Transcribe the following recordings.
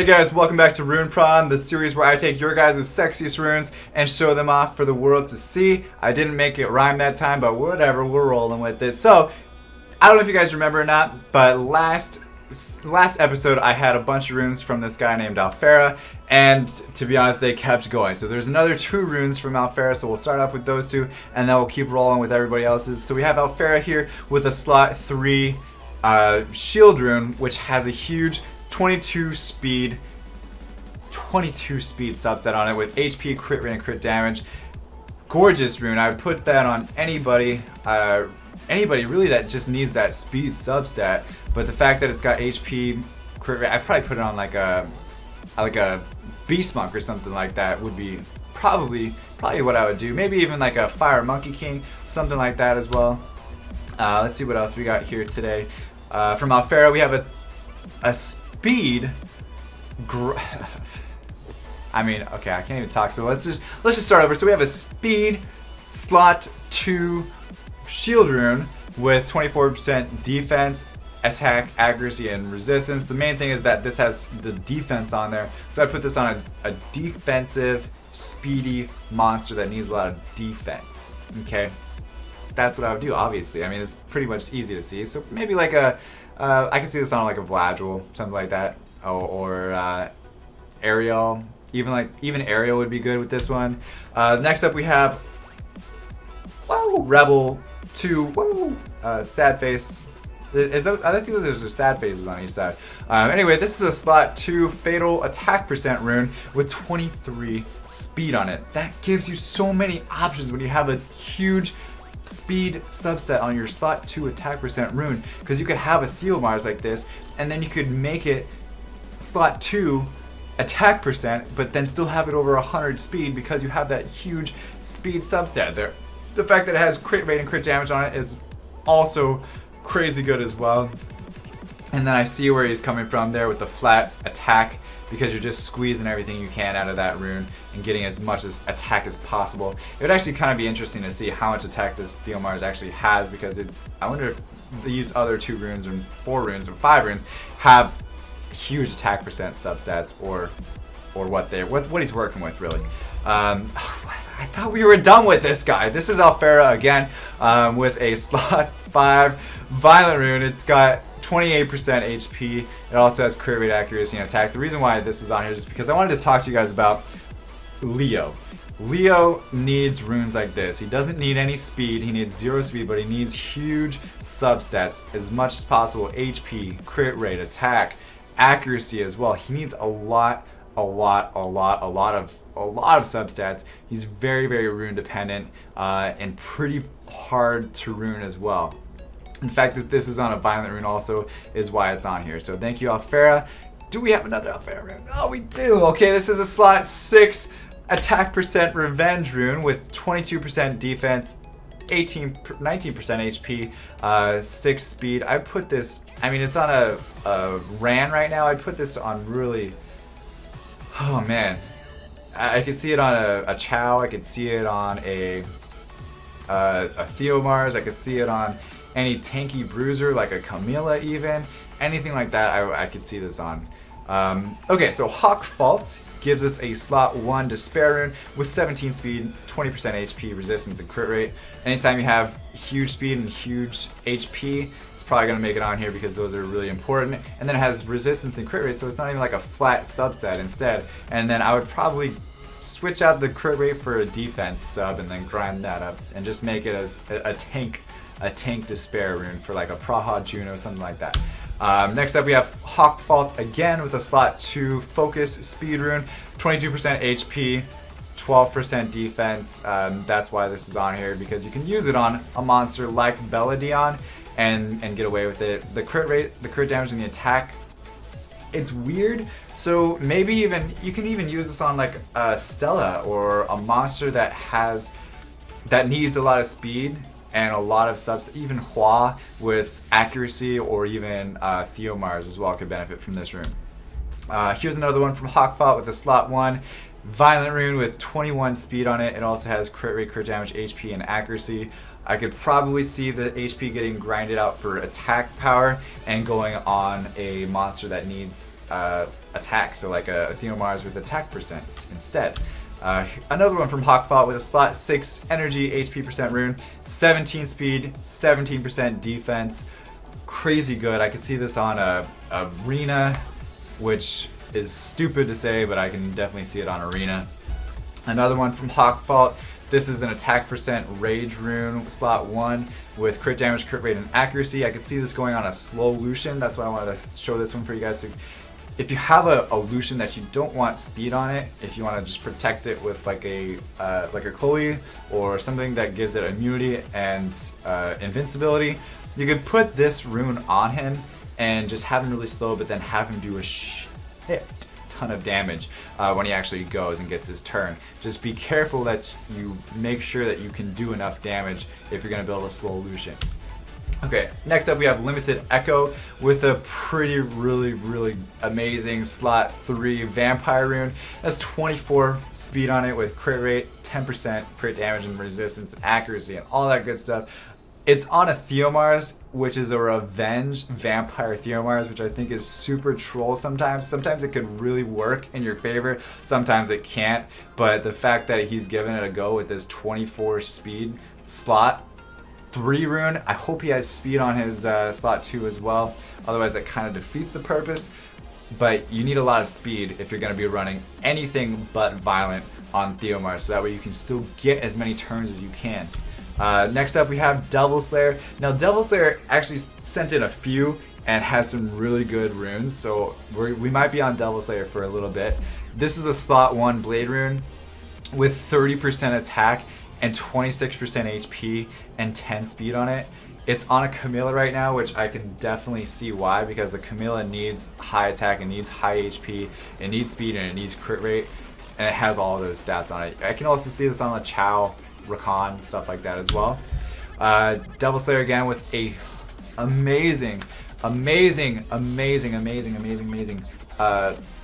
Hey guys, welcome back to Rune Pr0n, the series where I take your guys' sexiest runes and show them off for the world to see. I didn't make it rhyme that time, but whatever, we're rolling with this. So, I don't know if you guys remember or not, but last episode I had a bunch of runes from this guy named Apparel, and to be honest, they kept going. So there's another 2 runes from Apparel, so we'll start off with those 2, and then we'll keep rolling with everybody else's. So we have Apparel here with a slot 3 shield rune, which has a huge 22 speed subset on it with HP, crit rate, and crit damage. Gorgeous rune. I would put that on anybody really that just needs that speed substat. But the fact that it's got HP, crit rate, I'd probably put it on like a Beast Monk or something like that would be probably what I would do. Maybe even like a Fire Monkey King, something like that as well. Let's see what else we got here today. From Apparel, we have a speed. I mean, okay, I can't even talk. So let's just start over. So we have a speed slot 2 shield rune with 24% defense, attack, accuracy, and resistance. The main thing is that this has the defense on there. So I put this on a defensive, speedy monster that needs a lot of defense. Okay, that's what I would do. Obviously, I mean it's pretty much easy to see. So maybe like a I can see this on like a Vladril, something like that, or Ariel. Even Ariel would be good with this one. Next up we have Rebel 2 sad face. I think there's sad faces on each side. Anyway, this is a slot 2 fatal attack percent rune with 23 speed on it. That gives you so many options when you have a huge speed subset on your slot 2 attack percent rune, because you could have a Theomars like this and then you could make it slot 2 attack percent but then still have it over 100 speed because you have that huge speed substat there. The fact that it has crit rate and crit damage on it is also crazy good as well. And then I see where he's coming from there with the flat attack, because you're just squeezing everything you can out of that rune and getting as much attack as possible. It would actually kind of be interesting to see how much attack this Theomars actually has, because I wonder if these other 2 runes or 4 runes or 5 runes have huge attack percent substats, or what he's working with really. I thought we were done with this guy. This is Apparel again, with a slot 5 violent rune. It's got 28% HP. It also has crit rate, accuracy, and attack. The reason why this is on here is because I wanted to talk to you guys about Leo. Leo needs runes like this. He doesn't need any speed. He needs 0 speed, but he needs huge substats as much as possible. HP, crit rate, attack, accuracy as well. He needs a lot of substats. He's very rune dependent, and pretty hard to rune as well. In fact, that this is on a violent rune also is why it's on here. So thank you, Apparel. Do we have another Apparel rune? Oh, we do. Okay, this is a slot 6 attack percent revenge rune with 22% defense, 19% HP, 6 speed. I put this, I mean it's on a Ran right now. I put this on really, oh man, I could see it on a Chow. I could see it on a Theomars. I could see it on any tanky bruiser like a Camilla, even anything like that. I could see this on. Okay, so Hawk Fault gives us a slot 1 Despair rune with 17 speed, 20% HP, resistance, and crit rate. Anytime you have huge speed and huge HP, it's probably going to make it on here because those are really important. And then it has resistance and crit rate, so it's not even like a flat subset instead. And then I would probably switch out the crit rate for a defense sub and then grind that up and just make it as a tank Despair rune for like a Praha Juno, something like that. Next up we have Hawk Fault again with a slot 2 focus speed rune, 22% HP, 12% defense. That's why this is on here, because you can use it on a monster like Belladon and get away with it. The crit rate, the crit damage, and the attack, it's weird. So maybe even you can even use this on like Stella or a monster that needs a lot of speed and a lot of subs. Even Hua with accuracy, or even Theomars as well could benefit from this rune. Here's another one from Hawkfault with a slot 1 violent rune with 21 speed on it. It also has crit rate, crit damage, HP, and accuracy. I could probably see the HP getting grinded out for attack power and going on a monster that needs attack, so like a Theomars with attack percent instead. Another one from Hawkfault with a slot 6 energy HP percent rune, 17 speed, 17% defense. Crazy good. I could see this on a arena, which is stupid to say, but I can definitely see it on arena. Another one from Hawkfault. This is an attack percent rage rune, slot 1 with crit damage, crit rate, and accuracy. I could see this going on a slow Lucian. That's why I wanted to show this one for you guys. If you have a Lucian that you don't want speed on it, if you want to just protect it with like a Chloe or something that gives it immunity and invincibility, you could put this rune on him and just have him really slow, but then have him do a shit ton of damage when he actually goes and gets his turn. Just be careful that you make sure that you can do enough damage if you're going to build a slow Lucian. Okay, next up we have Limited Echo with a really amazing slot 3 Vampire rune. That's 24 speed on it with crit rate, 10% crit damage and resistance and accuracy and all that good stuff. It's on a Theomars, which is a revenge vampire Theomars, which I think is super troll sometimes. Sometimes it could really work in your favor, sometimes it can't. But the fact that he's given it a go with this 24 speed slot 3 rune, I hope he has speed on his slot 2 as well. Otherwise that kind of defeats the purpose. But you need a lot of speed if you're going to be running anything but violent on Theomars, so that way you can still get as many turns as you can. Next up we have Devil Slayer. Now Devil Slayer actually sent in a few and has some really good runes, so we might be on Devil Slayer for a little bit. This is a slot 1 blade rune with 30% attack and 26% HP and 10 speed on it. It's on a Camilla right now, which I can definitely see why, because the Camilla needs high attack, it needs high HP, it needs speed, and it needs crit rate, and it has all of those stats on it. I can also see this on the Chow, Rakan, stuff like that as well. Devil Slayer again with a amazing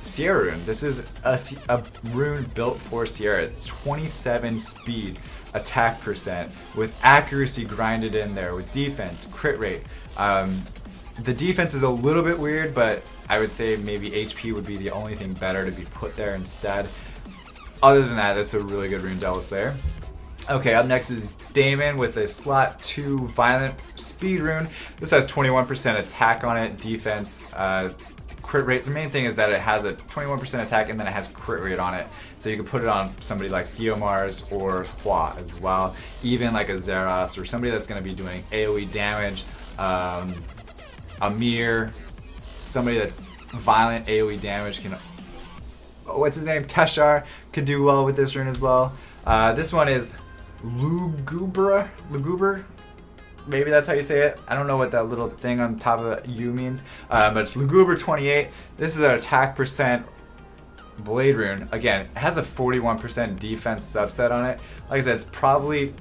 Sierra rune. This is a rune built for Sierra. It's 27 speed, attack percent, with accuracy grinded in there, with defense, crit rate. The defense is a little bit weird, but I would say maybe HP would be the only thing better to be put there instead. Other than that, it's a really good rune, Devil Slayer. Okay, up next is Damon with a slot 2 violent speed rune. This has 21% attack on it, defense, crit rate. The main thing is that it has a 21% attack and then it has crit rate on it. So you can put it on somebody like Theomars or Hua as well. Even like a Zeros or somebody that's going to be doing AoE damage. Amir, somebody that's violent AoE damage can... What's his name? Teshar could do well with this rune as well. This one is Luguber? Maybe that's how you say it. I don't know what that little thing on top of the U means. But it's Luguber 28. This is an attack percent blade rune. Again, it has a 41% defense subset on it. Like I said, it's probably,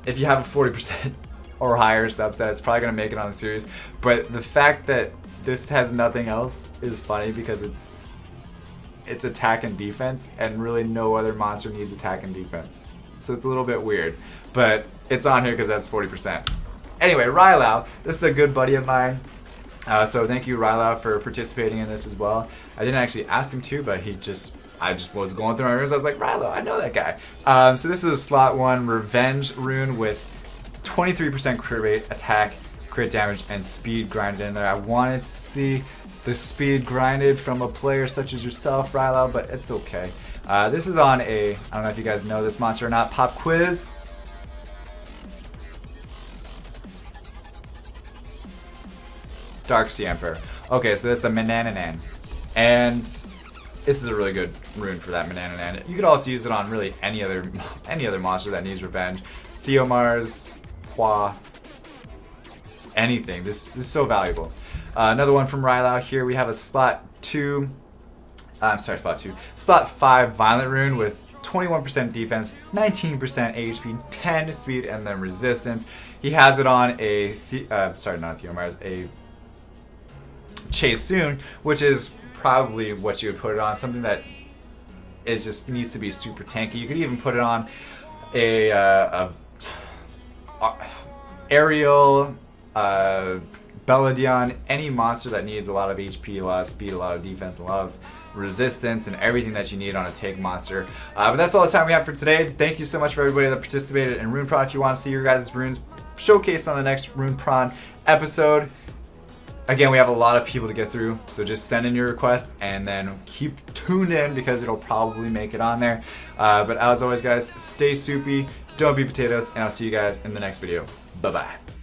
if you have a 40% or higher subset, it's probably going to make it on the series. But the fact that this has nothing else is funny, because it's attack and defense, and really no other monster needs attack and defense. So it's a little bit weird, but it's on here because that's 40%. Anyway, Rylau, this is a good buddy of mine. So thank you, Rylau, for participating in this as well. I didn't actually ask him to, but I just was going through my rooms. I was like, Rylau, I know that guy. So this is a slot 1 revenge rune with 23% crit rate, attack, crit damage, and speed grinded in there. I wanted to see the speed grinded from a player such as yourself, Rylau, but it's okay. This is on a, I don't know if you guys know this monster or not, pop quiz. Dark Sea Emperor. Okay, so that's a Manananan. And this is a really good rune for that Manananan. You could also use it on really any other monster that needs revenge. Theomars, Hua, anything. This is so valuable. Another one from Rylau here. We have a slot 2. Slot 5 Violent Rune with 21% defense, 19% HP, 10 speed, and then resistance. He has it on a, a Chase Soon, which is probably what you would put it on. Something that is just needs to be super tanky. You could even put it on a aerial Belladon, any monster that needs a lot of HP, a lot of speed, a lot of defense, a lot of resistance, and everything that you need on a tank monster. But that's all the time we have for today. Thank you so much for everybody that participated in Rune Pr0n. If you want to see your guys' runes showcased on the next Rune Pr0n episode, again, we have a lot of people to get through, so just send in your requests and then keep tuned in because it'll probably make it on there. But as always, guys, stay soupy, don't be potatoes, and I'll see you guys in the next video. Bye-bye.